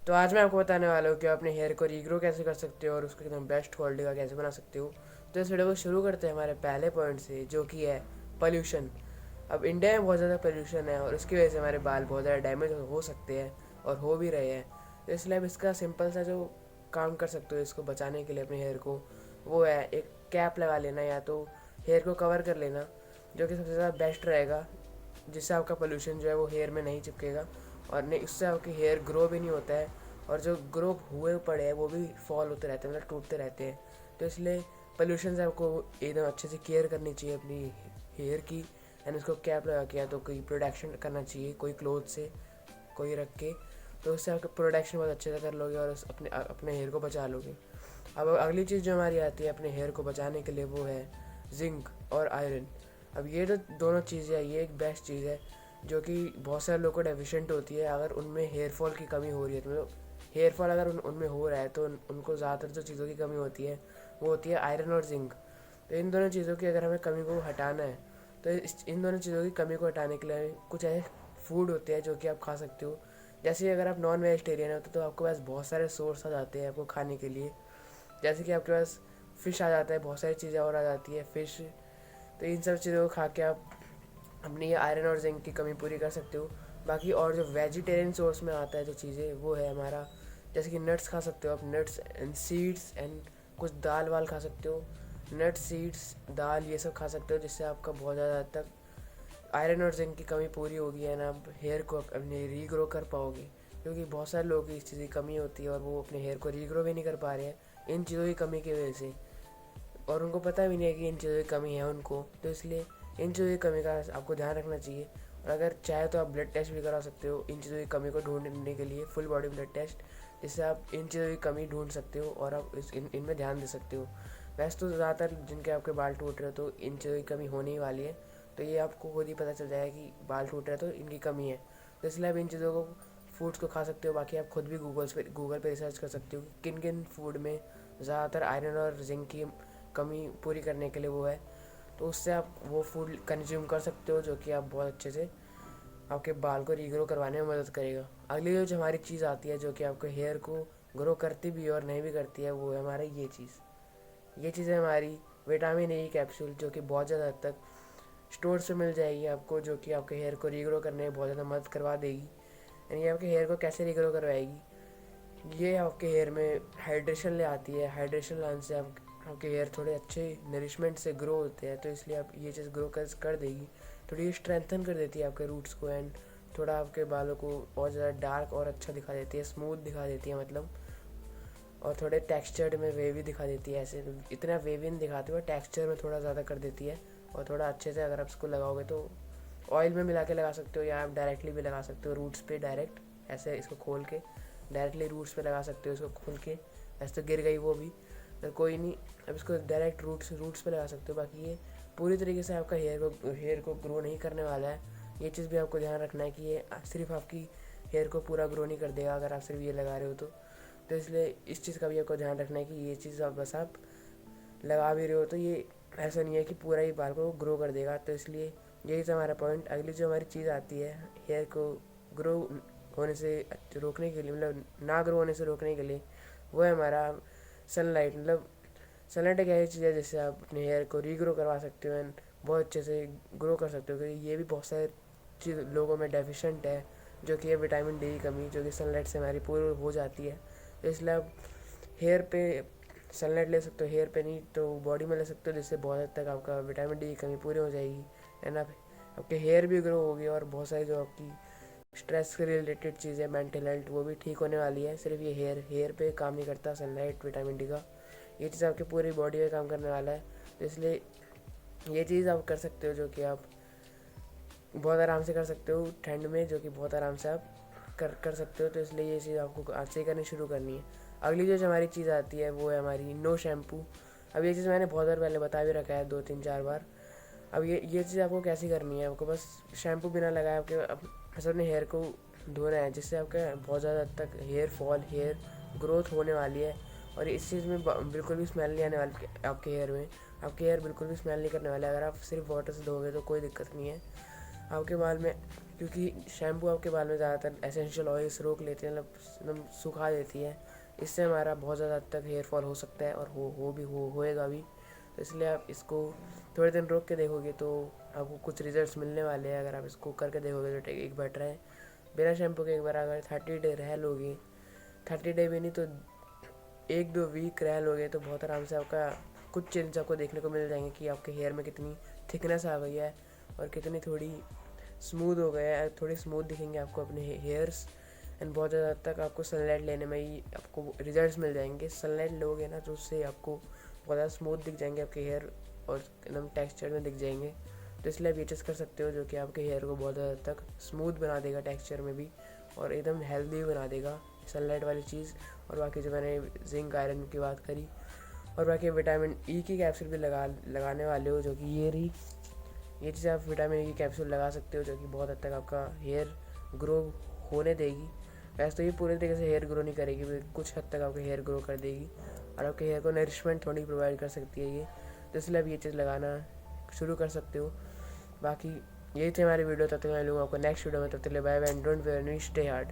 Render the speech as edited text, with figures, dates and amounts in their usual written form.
तो आज मैं आपको बताने वाला हूँ कि आप अपने हेयर को रीग्रो कैसे कर सकते हो और उसको एकदम बेस्ट क्वालिटी का कैसे बना सकते हो। तो इस वीडियो को शुरू करते हैं हमारे पहले पॉइंट से, जो कि है पॉल्यूशन। अब इंडिया में बहुत ज़्यादा पॉल्यूशन है और उसकी वजह से हमारे बाल बहुत ज़्यादा डैमेज हो सकते हैं और हो भी रहे हैं। तो इसलिए आप इसका सिंपल सा जो काम कर सकते हो इसको बचाने के लिए अपने हेयर को, वो है एक कैप लगा लेना या तो हेयर को कवर कर लेना, जो कि सबसे ज़्यादा बेस्ट रहेगा, जिससे आपका पोल्यूशन जो है वो हेयर में नहीं चिपकेगा और नहीं उससे आपके हेयर ग्रो भी नहीं होता है। और जो ग्रो हुए पड़े हैं वो भी फॉल होते रहते हैं, मतलब टूटते रहते हैं। तो इसलिए पोल्यूशन से आपको एकदम अच्छे से केयर करनी चाहिए अपनी हेयर की। एंड उसको कैप लगा के या तो कोई प्रोटेक्शन करना चाहिए, कोई क्लोथ से कोई रख के, तो उससे आपका प्रोटेक्शन बहुत अच्छे से कर लोगे और अपने अपने हेयर को बचा लोगे। अब अगली चीज़ जो हमारी आती है अपने हेयर को बचाने के लिए, वो है जिंक और आयरन। अब ये जो दोनों चीज़ें है ये एक बेस्ट चीज़ है जो कि बहुत सारे लोगों को डेफिशिएंट होती है। अगर उनमें हेयर फॉल की कमी हो रही है, तो मतलब हेयर फॉल अगर उनमें हो रहा है, तो उनको ज़्यादातर जो चीज़ों की कमी होती है वो होती है आयरन और जिंक। तो इन दोनों चीज़ों की अगर हमें कमी को हटाना है, तो इन दोनों चीज़ों की कमी को हटाने के लिए कुछ ऐसे फूड होते हैं जो कि आप खा सकते हो। जैसे अगर आप नॉन वेजिटेरियन हो तो आपके पास बहुत सारे सोर्स आ जाते हैं आपको खाने के लिए। जैसे कि आपके पास फ़िश आ जाता है, बहुत सारी चीज़ें और आ जाती है फ़िश। तो इन सब चीज़ों को खा के आप अपनी ये आयरन और जिंक की कमी पूरी कर सकते हो। बाकी और जो वेजिटेरियन सोर्स में आता है जो चीज़ें, वो है हमारा, जैसे कि नट्स खा सकते हो आप, नट्स एंड सीड्स एंड कुछ दाल वाल खा सकते हो। नट्स, सीड्स, दाल ये सब खा सकते हो, जिससे आपका बहुत ज़्यादा हद तक आयरन और जिंक की कमी पूरी होगी एंड आप हेयर को अपने रीग्रो कर पाओगे। क्योंकि बहुत सारे लोगों की इस चीज़ की कमी होती है और वो अपने हेयर को रीग्रो भी नहीं कर पा रहे हैं इन चीज़ों की कमी की वजह से, और उनको पता भी नहीं है कि इन चीज़ों की कमी है उनको। तो इसलिए इन चीज़ों की कमी का आपको ध्यान रखना चाहिए। और अगर चाहे तो आप ब्लड टेस्ट भी करा सकते हो इन चीज़ों की कमी को ढूंढने के लिए, फुल बॉडी ब्लड टेस्ट, जिससे आप इन चीज़ों की कमी ढूंढ सकते हो और आप इनमें ध्यान दे सकते हो। वैसे तो ज़्यादातर जिनके आपके बाल टूट रहे हो तो इन चीज़ों की कमी होने ही वाली है, तो ये आपको खुद ही पता चल जाएगा कि बाल टूट रहे हैं तो इनकी कमी है। तो इसलिए आप इन चीज़ों को, फूड्स को खा सकते हो। बाकी आप खुद भी गूगल पे रिसर्च कर सकते हो कि किन किन फूड में ज़्यादातर आयरन और जिंक की कमी पूरी करने के लिए वो है। तो उससे आप वो फूड कंज्यूम कर सकते हो, जो कि आप बहुत अच्छे से आपके बाल को रीग्रो करवाने में मदद करेगा। अगली जो हमारी चीज़ आती है जो कि आपके हेयर को ग्रो करती भी है और नहीं भी करती है, वो है हमारा ये चीज़ है हमारी विटामिन ए कैप्सूल, जो कि बहुत ज़्यादा हद तक स्टोर से मिल जाएगी आपको, जो कि आपके हेयर को रीग्रो करने में बहुत ज़्यादा मदद करवा देगी। यानी आपके हेयर को कैसे रीग्रो करवाएगी, ये आपके हेयर में हाइड्रेशन ले आती है। हाइड्रेशन लाने से आपके हेयर थोड़े अच्छे नरिशमेंट से ग्रो होते हैं, तो इसलिए आप ये चीज़ ग्रो कर देगी। थोड़ी स्ट्रेंथन कर देती है आपके रूट्स को एंड थोड़ा आपके बालों को और ज़्यादा डार्क और अच्छा दिखा देती है, स्मूथ दिखा देती है मतलब। और थोड़े टेक्सचर्ड में वेवी दिखा देती है, ऐसे इतना वेवी नहीं दिखाती हुआ टेक्सचर में थोड़ा ज़्यादा कर देती है। और थोड़ा अच्छे से अगर आप इसको लगाओगे तो ऑयल में मिला के लगा सकते हो या आप डायरेक्टली भी लगा सकते हो रूट्स पे डायरेक्ट, ऐसे इसको खोल के डायरेक्टली रूट्स पे लगा सकते हो इसको खोल के। ऐसे तो गिर गई वो भी, तो कोई नहीं, अब इसको डायरेक्ट रूट्स पे लगा सकते हो। बाकी ये पूरी तरीके से आपका हेयर को ग्रो नहीं करने वाला है। ये चीज़ भी आपको ध्यान रखना है कि ये सिर्फ आपकी हेयर को पूरा ग्रो नहीं कर देगा अगर आप सिर्फ ये लगा रहे हो तो इसलिए इस चीज़ का भी आपको ध्यान रखना है कि ये चीज़ आप बस आप लगा भी रहे हो तो ये ऐसा नहीं है कि पूरा ही बाल को ग्रो कर देगा। तो इसलिए यही था हमारा पॉइंट। अगली जो हमारी चीज़ आती है हेयर को ग्रो होने से रोकने के लिए, मतलब ना ग्रो होने से रोकने के लिए, वो है हमारा सनलाइट। मतलब सनलाइट एक ऐसी चीज़ है जिससे आप अपने हेयर को रीग्रो करवा सकते हो एंड बहुत अच्छे से ग्रो कर सकते हो। क्योंकि ये भी बहुत सारे चीज़ लोगों में डेफिशिएंट है, जो कि है विटामिन डी की कमी, जो कि सनलाइट से हमारी पूरी हो जाती है। तो इसलिए आप हेयर पे सनलाइट ले सकते हो, हेयर पे नहीं तो बॉडी में ले सकते हो, जिससे बहुत हद तक आपका विटामिन डी की कमी पूरी हो जाएगी एंड आपके हेयर भी ग्रो होगी और बहुत सारी जो आपकी स्ट्रेस से रिलेटेड चीज़ें, मेंटल हेल्थ, वो भी ठीक होने वाली है। सिर्फ ये हेयर पे काम नहीं करता सनलाइट विटामिन डी का, ये चीज़ आपकी पूरी बॉडी पे काम करने वाला है। तो इसलिए ये चीज़ आप कर सकते हो, जो कि आप बहुत आराम से कर सकते हो ठंड में, जो कि बहुत आराम से आप कर सकते हो। तो इसलिए ये चीज़ आपको आज से ही करनी शुरू करनी है। अगली जो हमारी चीज़ आती है वो है हमारी नो शैम्पू। अब ये चीज़ मैंने बहुत बार पहले बता भी रखा है, 2 3 4 बार। अब ये चीज़ आपको कैसी करनी है, आपको बस शैम्पू बिना लगाए बस अपने हेयर को धोना है, जिससे आपका बहुत ज़्यादा हद तक हेयर फॉल, हेयर ग्रोथ होने वाली है। और इस चीज़ में बिल्कुल भी स्मेल नहीं आने वाली आपके हेयर में। आपके हेयर बिल्कुल भी स्मेल नहीं करने वाले, अगर आप सिर्फ वाटर से धोगे तो कोई दिक्कत नहीं है। आपके बाल में क्योंकि शैम्पू आपके बाल में ज़्यादातर एसेंशियल ऑयल्स रोक लेते हैं, मतलब एकदम सुखा देती है। इससे हमारा बहुत ज़्यादा हद तक हेयर फॉल हो सकता है और होएगा भी। तो इसलिए आप इसको थोड़े दिन रोक के देखोगे तो आपको कुछ रिजल्ट्स मिलने वाले हैं। अगर आप इसको करके देखोगे तो एक बार ट्राई बिना शैम्पू के एक बार अगर 30 डे रह लोगे, 30 डे भी नहीं तो 1-2 वीक रह लोगे तो बहुत आराम से आपका कुछ चेंज आपको देखने को मिल जाएंगे कि आपके हेयर में कितनी थिकनेस आ गई है और कितनी थोड़ी स्मूथ हो गया है, थोड़ी स्मूथ दिखेंगे आपको अपने हेयर्स। एंड बहुत ज़्यादा तक आपको सनलाइट लेने में ही आपको रिजल्ट्स मिल जाएंगे। सनलाइट लोगे ना तो उससे आपको बहुत ज़्यादा स्मूथ दिख जाएंगे आपके हेयर और एकदम टेक्सचर में दिख जाएंगे। तो इसलिए आप ये चीज़ कर सकते हो जो कि आपके हेयर को बहुत ज़्यादा तक स्मूथ बना देगा टेक्सचर में भी और एकदम हेल्दी बना देगा सनलाइट वाली चीज़। और बाकी जो मैंने जिंक आयरन की बात करी और बाकी विटामिन ई की कैप्सूल भी लगाने वाले हो, जो कि ये चीज़ आप विटामिन ई की कैप्सूल लगा सकते हो जो कि बहुत हद तक आपका हेयर ग्रो होने देगी। वैसे तो ये पूरे तरीके से हेयर ग्रो नहीं करेगी, कुछ हद तक आपके हेयर ग्रो कर देगी और आपके हेयर को नरिशमेंट थोड़ी प्रोवाइड कर सकती है ये। तो इसलिए आप ये चीज़ लगाना शुरू कर सकते हो। बाकी यही थी हमारी वीडियो, तब तक मैं लूँगा आपको नेक्स्ट वीडियो में। तब तक bye bye and don't wear knee stay hard.